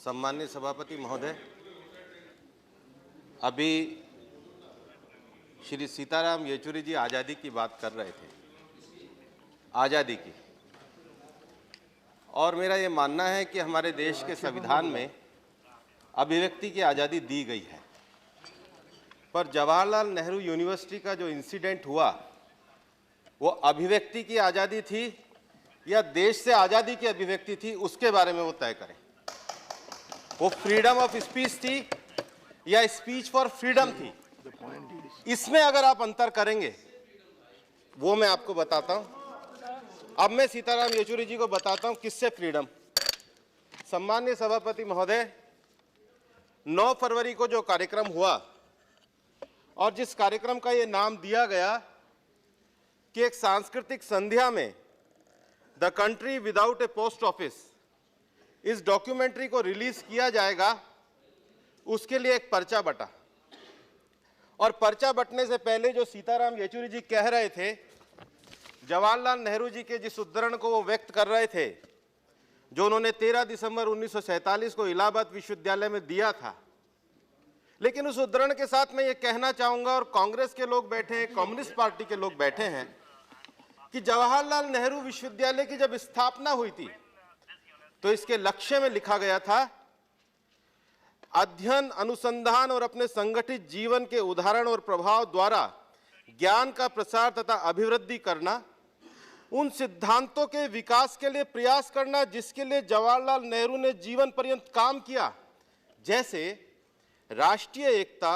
सम्माननीय सभापति महोदय, अभी श्री सीताराम येचुरी जी आज़ादी की बात कर रहे थे, आज़ादी की, और मेरा ये मानना है कि हमारे देश के संविधान में अभिव्यक्ति की आज़ादी दी गई है। पर जवाहरलाल नेहरू यूनिवर्सिटी का जो इंसिडेंट हुआ वो अभिव्यक्ति की आज़ादी थी या देश से आज़ादी की अभिव्यक्ति थी, उसके बारे में वो तय करें। वो फ्रीडम ऑफ स्पीच थी या स्पीच फॉर फ्रीडम थी, इसमें अगर आप अंतर करेंगे वो मैं आपको बताता हूं। अब मैं सीताराम येचुरी जी को बताता हूं किससे फ्रीडम। सम्माननीय सभापति महोदय, 9 फरवरी को जो कार्यक्रम हुआ और जिस कार्यक्रम का ये नाम दिया गया कि एक सांस्कृतिक संध्या में the country without A post office, इस डॉक्यूमेंट्री को रिलीज किया जाएगा, उसके लिए एक पर्चा बटा। और पर्चा बटने से पहले जो सीताराम येचुरी जी कह रहे थे, जवाहरलाल नेहरू जी के जिस उद्धरण को वो व्यक्त कर रहे थे, जो उन्होंने 13 दिसंबर 1947 को इलाहाबाद विश्वविद्यालय में दिया था, लेकिन उस उद्धरण के साथ मैं ये कहना चाहूंगा, और कांग्रेस के लोग बैठे हैं, कम्युनिस्ट पार्टी के लोग बैठे हैं, कि जवाहरलाल नेहरू विश्वविद्यालय की जब स्थापना हुई थी तो इसके लक्ष्य में लिखा गया था, अध्ययन, अनुसंधान और अपने संगठित जीवन के उदाहरण और प्रभाव द्वारा ज्ञान का प्रसार तथा अभिवृद्धि करना, उन सिद्धांतों के विकास के लिए प्रयास करना जिसके लिए जवाहरलाल नेहरू ने जीवन पर्यंत काम किया, जैसे राष्ट्रीय एकता,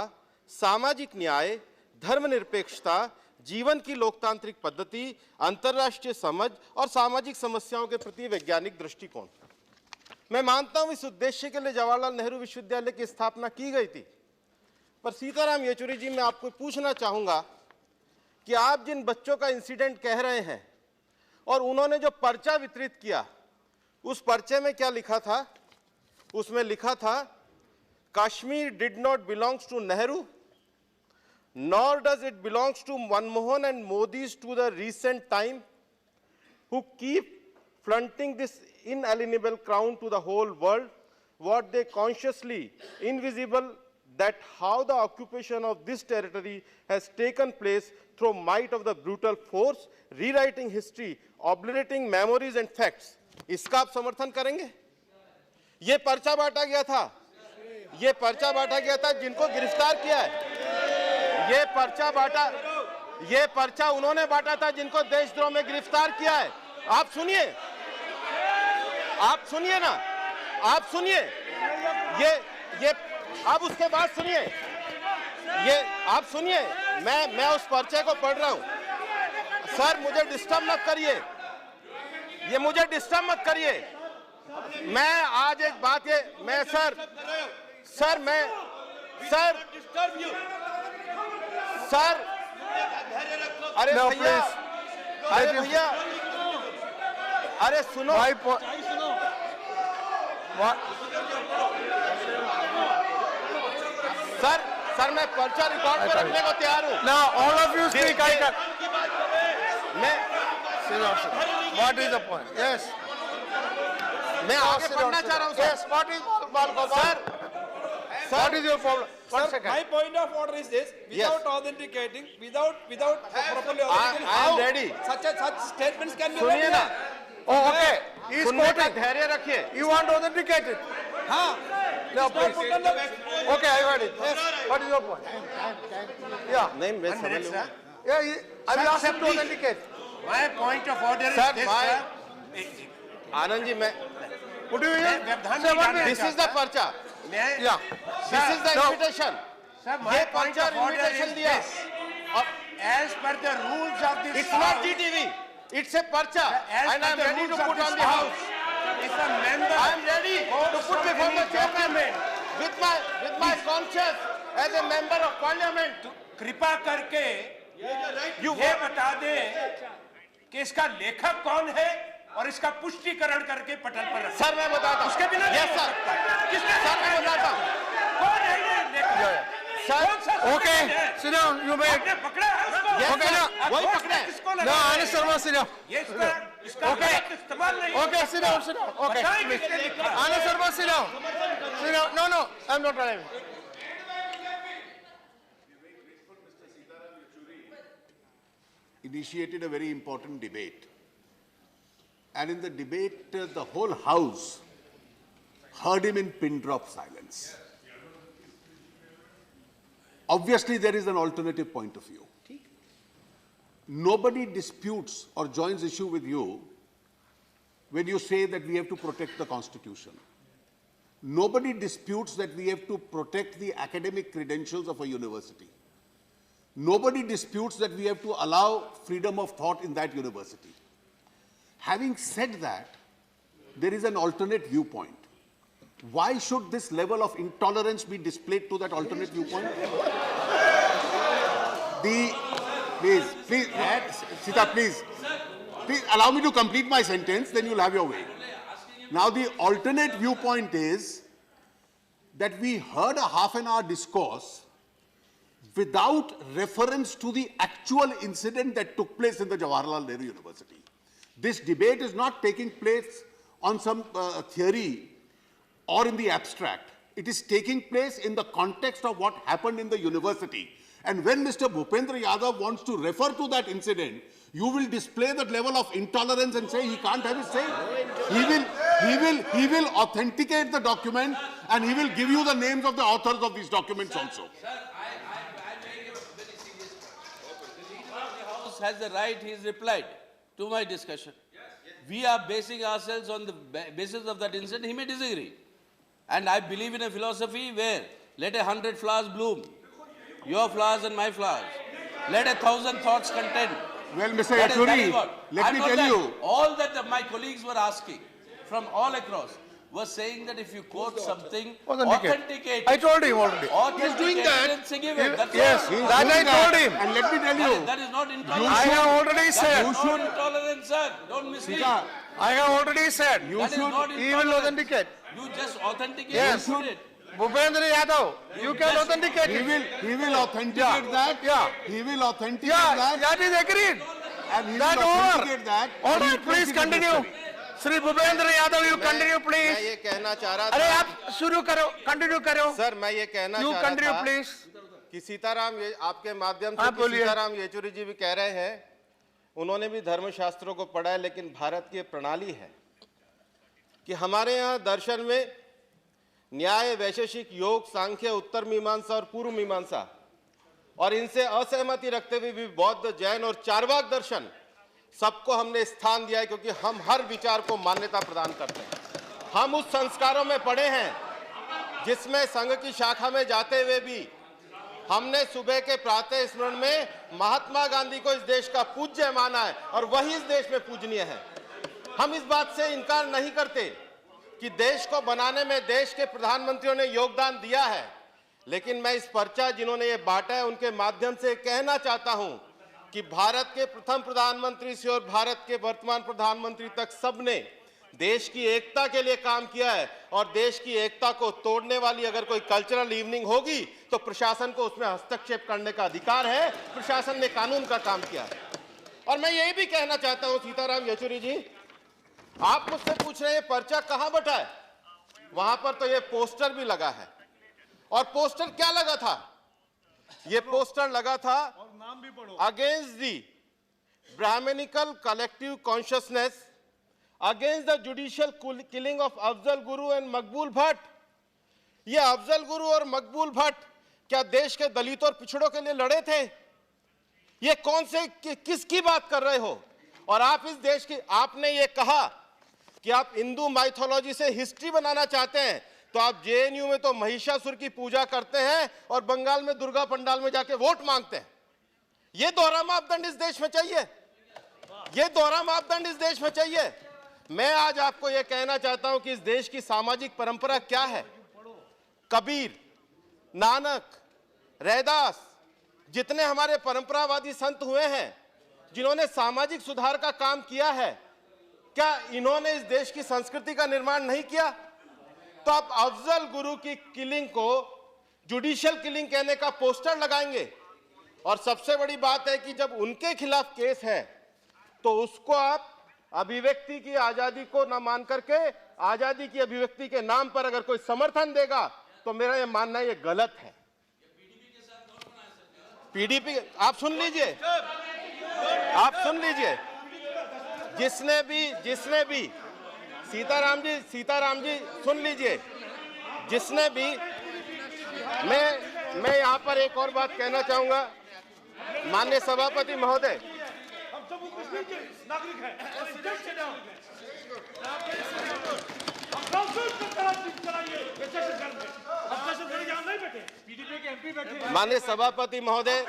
सामाजिक न्याय, धर्मनिरपेक्षता, जीवन की लोकतांत्रिक पद्धति, अंतर्राष्ट्रीय समझ और सामाजिक समस्याओं के प्रति वैज्ञानिक दृष्टिकोण। मैं मानता हूं इस उद्देश्य के लिए जवाहरलाल नेहरू विश्वविद्यालय की स्थापना की गई थी। पर सीताराम येचुरी जी, मैं आपको पूछना चाहूंगा कि आप जिन बच्चों का इंसिडेंट कह रहे हैं और उन्होंने जो पर्चा वितरित किया, उस पर्चे में क्या लिखा था? उसमें लिखा था, Kashmir did not belongs to Nehru, nor does it belongs to Manmohan and Modi's to the recent time, who keep flaunting this inalienable crown to the whole world, what they consciously invisible that how the occupation of this territory has taken place through might of the brutal force, rewriting history, obliterating memories and facts. इसका आप समर्थन करेंगे? ये पर्चा बांटा गया था, ये पर्चा बांटा गया था जिनको गिरफ्तार किया है, ये पर्चा उन्होंने बांटा था जिनको देशद्रोह में गिरफ्तार किया है। आप सुनिए ना, आप सुनिए, ये आप उसके बाद सुनिए, ये आप सुनिए, मैं उस पर्चे को पढ़ रहा हूं। सर मुझे डिस्टर्ब मत करिए, ये मुझे डिस्टर्ब मत करिए। मैं आज एक बात ये मैं सर अरे भैया, अरे सुनो, सर मैं पर्चा रिकॉर्ड पर रखने को तैयार हूँ। Now all of you speak. What is the point? Yes. मैं आगे पढ़ना चाह रहा हूँ। Yes. What is Sir, what is your problem? One Sir, second. my point of order is this: without authenticating, without properly authenticating, I am ready. Such statements can be सुनिए read. ना, Oh, okay. He is सुनने का quoting. धैर्य रखिए। You want to authenticate it? हाँ. No, It's not please. put on the- Okay, I heard it. Yes. What is your point? Yeah. नहीं, मैं समझ लूँगा। Yeah. I will ask him to authenticate. My point of order is Sir, this, sir. Anand ji, मैं What do you hear? व्यवधान Sir, नहीं one डालना minute. This is the पर्चा, मैं- Yeah. This is the No. Invitation. Sir, my ये point पर्चा of order invitation is दिया। this. As per the rules of this it's not house, GTV, it's a पर्चा, as and per I am the ready rules to of put this on the house. house, if a member I am ready to quotes put from before the any chairman document, with my conscience as a member of parliament. कृपा करके ये बता दे कि इसका लेखक कौन है और इसका पुष्टिकरण करके पटल पर रखें। सर मैं बताता हूं। उसके बिना यस नहीं हो सर, सकता। किसने सर मैं बताता हूं। कौन है ये लेखक? सर कौन सा Okay. है? Sit down. You may. आपने पकड़ा है उसको? Yes, Okay, sir. ना, वही घोष पकड़े। किसको No, लगा है? Anand Sharma, sit down. ये इसका Okay. गलत इस्तेमाल नहीं Okay, sit down, sit down. Okay, बताएं please. किसने लिखा है? Anand Sharma, sit down. No, I'm not allowing. Initiated a very important debate. And in the debate, the whole House heard him in pin drop silence. Obviously, there is an alternative point of view. Nobody disputes or joins issue with you when you say that we have to protect the Constitution. Nobody disputes that we have to protect the academic credentials of a university. Nobody disputes that we have to allow freedom of thought in that university. Having said that, there is an alternate viewpoint. Why should this level of intolerance be displayed to that alternate viewpoint? Please, Sita, please allow me to complete my sentence, then you'll have your way. Now, the alternate viewpoint is that we heard a half-an-hour discourse without reference to the actual incident that took place in the Jawaharlal Nehru University. This debate is not taking place on some theory or in the abstract. It is taking place in the context of what happened in the university. And when Mr. Bhupendra Yadav wants to refer to that incident, you will display that level of intolerance and say he can't have his say. He will authenticate the document and he will give you the names of the authors of these documents also. The House has the right, he's replied to my discussion. We are basing ourselves on the basis of that incident. He may disagree. And I believe in a philosophy where let 100 flowers bloom. Your flowers and my flowers. Let 1,000 thoughts contend. Well, Mr. Yachuri, let me tell you. All that my colleagues were asking from all across was saying that if you quote something, authenticate. I told him already. He's doing that. Yes, that I told him. And let me tell you. That is not intolerance. I have already said. That is not intolerance, sir. Don't mislead. I have already said. That is not He will intolerance. authenticate. You just authenticate Yes. and put it. Bhupendra Yadav, you can authenticate it. He will authenticate that. Yeah. He will authenticate Yeah, that. that is agreed. And he That will over. authenticate that. All and he right, will please take it continue. necessary. Shri Bhupendra Yadav, you continue, मैं please. ये कहना चाह रहा अरे था आप शुरू करो, continue करो. सर, मैं ये कहना You चाह continue, रहा था please. कि सीताराम आपके माध्यम से आप कि बोलिए। सीताराम येचुरी जी भी कह रहे हैं, उन्होंने भी धर्मशास्त्रों को पढ़ा है, लेकिन भारत की प्रणाली है कि हमारे यहाँ दर्शन में न्याय, वैशेषिक, योग, सांख्य, उत्तर मीमांसा और पूर्व मीमांसा और इनसे असहमति रखते हुए भी बौद्ध, जैन और चार्वाक दर्शन सबको हमने स्थान दिया है, क्योंकि हम हर विचार को मान्यता प्रदान करते हैं। हम उस संस्कारों में पढ़े हैं जिसमें संघ की शाखा में जाते हुए भी हमने सुबह के प्रातः स्मरण में महात्मा गांधी को इस देश का पूज्य माना है और वही इस देश में पूजनीय है। हम इस बात से इनकार नहीं करते कि देश को बनाने में देश के प्रधानमंत्रियों ने योगदान दिया है, लेकिन मैं इस पर्चा जिन्होंने ये बांटा है उनके माध्यम से कहना चाहता हूं कि भारत के प्रथम प्रधानमंत्री से और भारत के वर्तमान प्रधानमंत्री तक सबने देश की एकता के लिए काम किया है और देश की एकता को तोड़ने वाली अगर कोई कल्चरल इवनिंग होगी तो प्रशासन को उसमें हस्तक्षेप करने का अधिकार है। प्रशासन ने कानून का काम किया है। और मैं यही भी कहना चाहता हूं सीताराम येचुरी जी, आप मुझसे पूछ रहे हैं पर्चा कहां बटा है, वहां पर तो ये पोस्टर भी लगा है। और पोस्टर क्या लगा था? ये पोस्टर लगा था against the Brahminical collective consciousness, against the judicial killing of Afzal Guru and मकबूल भट्ट। ये अफजल गुरु और मकबूल भट्ट क्या देश के दलितों और पिछड़ों के लिए लड़े थे? ये कौन से किसकी बात कर रहे हो? और आप इस देश की, आपने ये कहा कि आप हिंदू माइथोलॉजी से हिस्ट्री बनाना चाहते हैं, तो आप जेएनयू में तो महिषासुर की पूजा करते हैं और बंगाल में दुर्गा पंडाल में जाके वोट मांगते हैं। ये दोहरा मापदंड इस देश में चाहिए, ये दोहरा मापदंड इस देश में चाहिए। मैं आज आपको यह कहना चाहता हूं कि इस देश की सामाजिक परंपरा क्या है। कबीर, नानक, रैदास, जितने हमारे परंपरावादी संत हुए हैं जिन्होंने सामाजिक सुधार का काम किया है, क्या इन्होंने इस देश की संस्कृति का निर्माण नहीं किया? तो आप अफजल गुरु की किलिंग को जुडिशियल किलिंग कहने का पोस्टर लगाएंगे। और सबसे बड़ी बात है कि जब उनके खिलाफ केस है तो उसको आप अभिव्यक्ति की आजादी को न मान करके आजादी की अभिव्यक्ति के नाम पर अगर कोई समर्थन देगा तो मेरा ये मानना है ये गलत है। पीडीपी, आप सुन लीजिए, जिसने भी सीताराम जी सुन लीजिए, जिसने भी, मैं यहां पर एक और बात कहना चाहूंगा माननीय सभापति महोदय, नागरिक है, माननीय सभापति महोदय,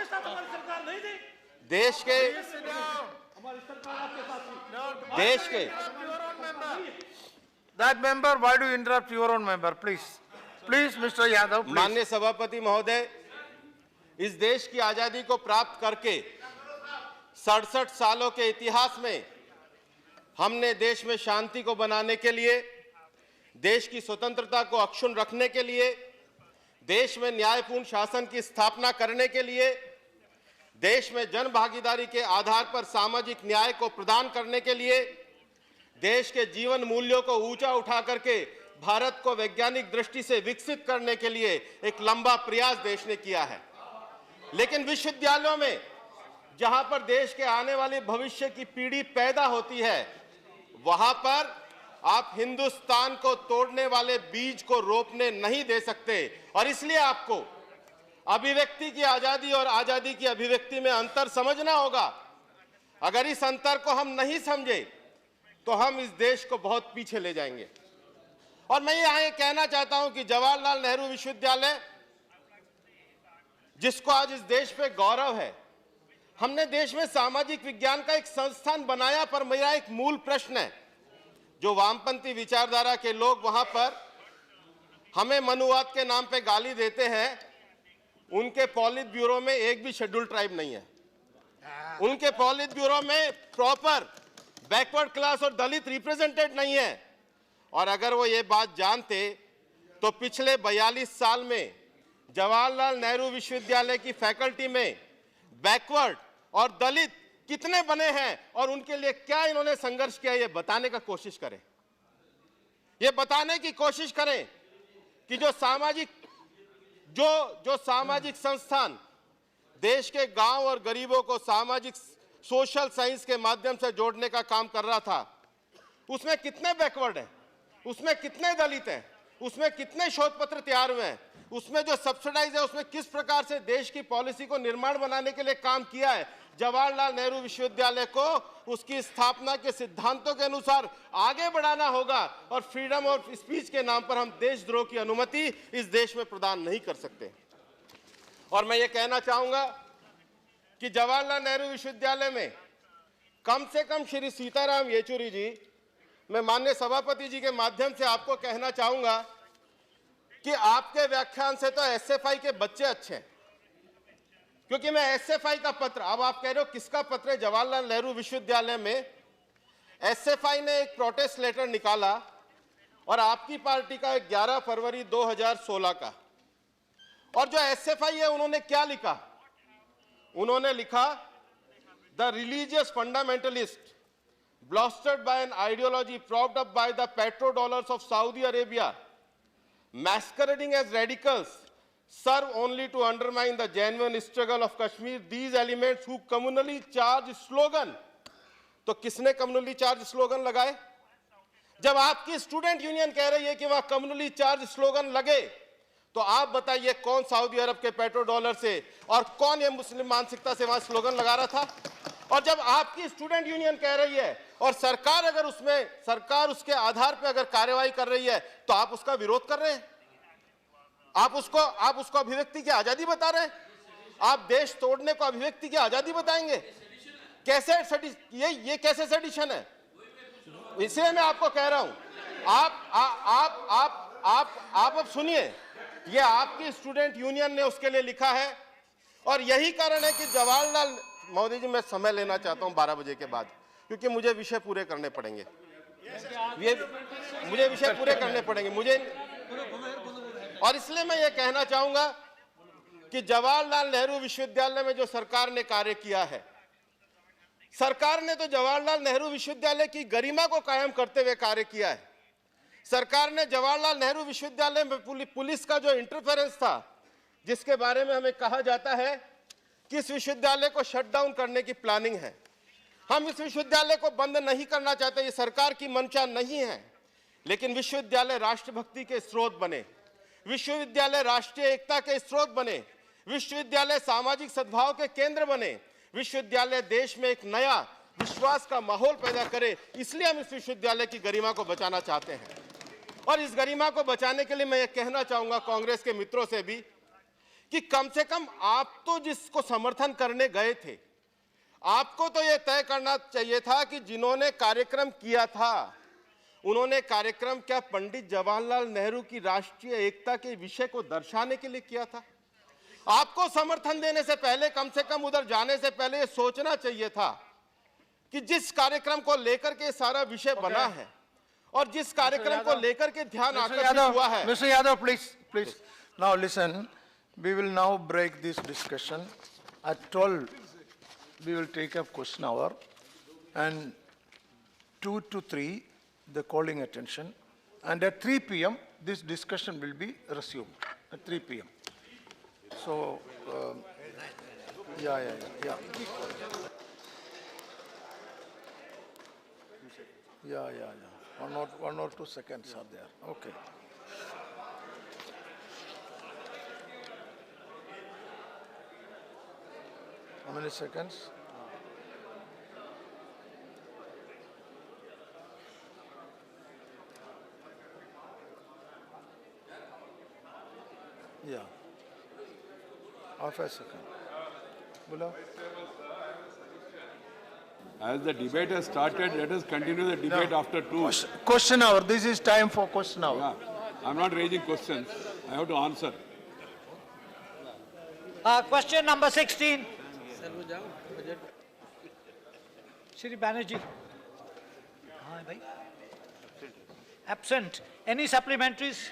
देश के That member, why do you interrupt your own member? Please, Mr. Yadav, please. माननीय सभापति महोदय, इस देश की आजादी को प्राप्त करके 67 सालों के इतिहास में हमने देश में शांति को बनाने के लिए, देश की स्वतंत्रता को अक्षुण्ण रखने के लिए, देश में न्यायपूर्ण शासन की स्थापना करने के लिए, देश में जन भागीदारी के आधार पर सामाजिक न्याय को प्रदान करने के लिए, देश के जीवन मूल्यों को ऊंचा उठा करके भारत को वैज्ञानिक दृष्टि से विकसित करने के लिए एक लंबा प्रयास देश ने किया है। लेकिन विश्वविद्यालयों में जहां पर देश के आने वाले भविष्य की पीढ़ी पैदा होती है, वहां पर आप हिंदुस्तान को तोड़ने वाले बीज को रोपने नहीं दे सकते। और इसलिए आपको अभिव्यक्ति की आजादी और आजादी की अभिव्यक्ति में अंतर समझना होगा। अगर इस अंतर को हम नहीं समझे तो हम इस देश को बहुत पीछे ले जाएंगे। और मैं यहां ये कहना चाहता हूं कि जवाहरलाल नेहरू विश्वविद्यालय, जिसको आज इस देश पे गौरव है, हमने देश में सामाजिक विज्ञान का एक संस्थान बनाया, पर मेरा एक मूल प्रश्न है, जो वामपंथी विचारधारा के लोग वहां पर हमें मनुवाद के नाम पे गाली देते हैं, उनके पॉलिट ब्यूरो में एक भी शेड्यूल ट्राइब नहीं है। उनके पॉलिट ब्यूरो में प्रॉपर बैकवर्ड क्लास और दलित रिप्रेजेंटेड नहीं है। और अगर वो ये बात जानते तो पिछले 42 साल में जवाहरलाल नेहरू विश्वविद्यालय की फैकल्टी में बैकवर्ड और दलित कितने बने हैं और उनके लिए क्या इन्होंने संघर्ष किया, ये बताने का कोशिश करें। ये बताने की कोशिश करें कि जो सामाजिक संस्थान देश के गांव और गरीबों को सामाजिक सोशल साइंस के माध्यम से जोड़ने का काम कर रहा था, उसमें कितने बैकवर्ड हैं, उसमें कितने दलित हैं, उसमें कितने शोध पत्र तैयार हुए हैं, उसमें जो सब्सिडाइज है उसमें किस प्रकार से देश की पॉलिसी को निर्माण बनाने के लिए काम किया है। जवाहरलाल नेहरू विश्वविद्यालय को उसकी स्थापना के सिद्धांतों के अनुसार आगे बढ़ाना होगा और फ्रीडम ऑफ स्पीच के नाम पर हम देशद्रोह की अनुमति इस देश में प्रदान नहीं कर सकते। और मैं ये कहना चाहूंगा कि जवाहरलाल नेहरू विश्वविद्यालय में कम से कम श्री सीताराम येचुरी जी, मैं माननीय सभापति जी के माध्यम से आपको कहना चाहूंगा कि आपके व्याख्यान से तो एसएफआई के बच्चे अच्छे हैं, क्योंकि मैं एसएफआई का पत्र, अब आप कह रहे हो किसका पत्र है, जवाहरलाल नेहरू विश्वविद्यालय में एसएफआई ने एक प्रोटेस्ट लेटर निकाला और आपकी पार्टी का 11 फरवरी 2016 का। और जो एसएफआई है उन्होंने क्या लिखा, उन्होंने लिखा, the religious fundamentalist blustered by an ideology propped up by the petrodollars of Saudi Arabia, masquerading as radicals, serve only to undermine the genuine struggle of Kashmir. These elements who communally charge slogan, तो किसने communally charge slogan लगाए? जब आपकी student union कह रही है कि वहां communally charge slogan लगे, तो आप बताइए कौन सऊदी अरब के पेट्रोडॉलर से और कौन ये मुस्लिम मानसिकता से वहां स्लोगन लगा रहा था? और जब आपकी स्टूडेंट यूनियन कह रही है और सरकार उसके आधार पर अगर कार्रवाई कर रही है, तो आप उसका विरोध कर रहे हैं, आप उसको अभिव्यक्ति की आजादी बता रहे हैं, आप देश तोड़ने को अभिव्यक्ति की आजादी बताएंगे? कैसे ये कैसे सेडिशन है? इसलिए मैं आपको कह रहा हूं, आप अब सुनिए, ये आपकी स्टूडेंट यूनियन ने उसके लिए लिखा है। और यही कारण है कि जवाहरलाल, मोदी जी मैं समय लेना चाहता हूं 12 बजे के बाद, क्योंकि मुझे विषय पूरे करने पड़ेंगे, मुझे विषय पूरे करने पड़ेंगे मुझे। और इसलिए मैं ये कहना चाहूंगा कि जवाहरलाल नेहरू विश्वविद्यालय में जो सरकार ने कार्य किया है, सरकार ने तो जवाहरलाल नेहरू विश्वविद्यालय की गरिमा को कायम करते हुए कार्य किया है। सरकार ने जवाहरलाल नेहरू विश्वविद्यालय में पुलिस का जो इंटरफेरेंस था, जिसके बारे में हमें कहा जाता है कि इस विश्वविद्यालय को शट डाउन करने की प्लानिंग है। हम इस विश्वविद्यालय को बंद नहीं करना चाहते, ये सरकार की मंशा नहीं है, लेकिन विश्वविद्यालय राष्ट्रभक्ति के स्रोत बने, विश्वविद्यालय राष्ट्रीय एकता के स्रोत बने, विश्वविद्यालय सामाजिक सद्भाव के केंद्र बने, विश्वविद्यालय देश में एक नया विश्वास का माहौल पैदा करे। इसलिए हम इस विश्वविद्यालय की गरिमा को बचाना चाहते हैं। और इस गरिमा को बचाने के लिए मैं ये कहना चाहूंगा कांग्रेस के मित्रों से भी कि कम से कम आप तो जिसको समर्थन करने गए थे, आपको तो यह तय करना चाहिए था कि जिन्होंने कार्यक्रम किया था, उन्होंने कार्यक्रम क्या पंडित जवाहरलाल नेहरू की राष्ट्रीय एकता के विषय को दर्शाने के लिए किया था? आपको समर्थन देने से पहले, कम से कम उधर जाने से पहले ये सोचना चाहिए था कि जिस कार्यक्रम को लेकर के सारा विषय बना है और जिस कार्यक्रम को लेकर के ध्यान आकर्षित हुआ है। Mr. Yadav, please. Now listen, we will now break this discussion. At 12, we will take up question hour, and 2 to 3, the calling attention, and at 3 p.m., this discussion will be resumed, at 3 p.m. So, yeah. Yeah. 1 or 2 seconds are there. Okay. How many seconds? Yeah. Half a second. Bula. As the debate has started, let us continue the debate after 2. Question hour. This is time for question hour. Yeah. I'm not raising questions. I have to answer. Question number 16. Shri Banerjee. Absent. Any supplementaries?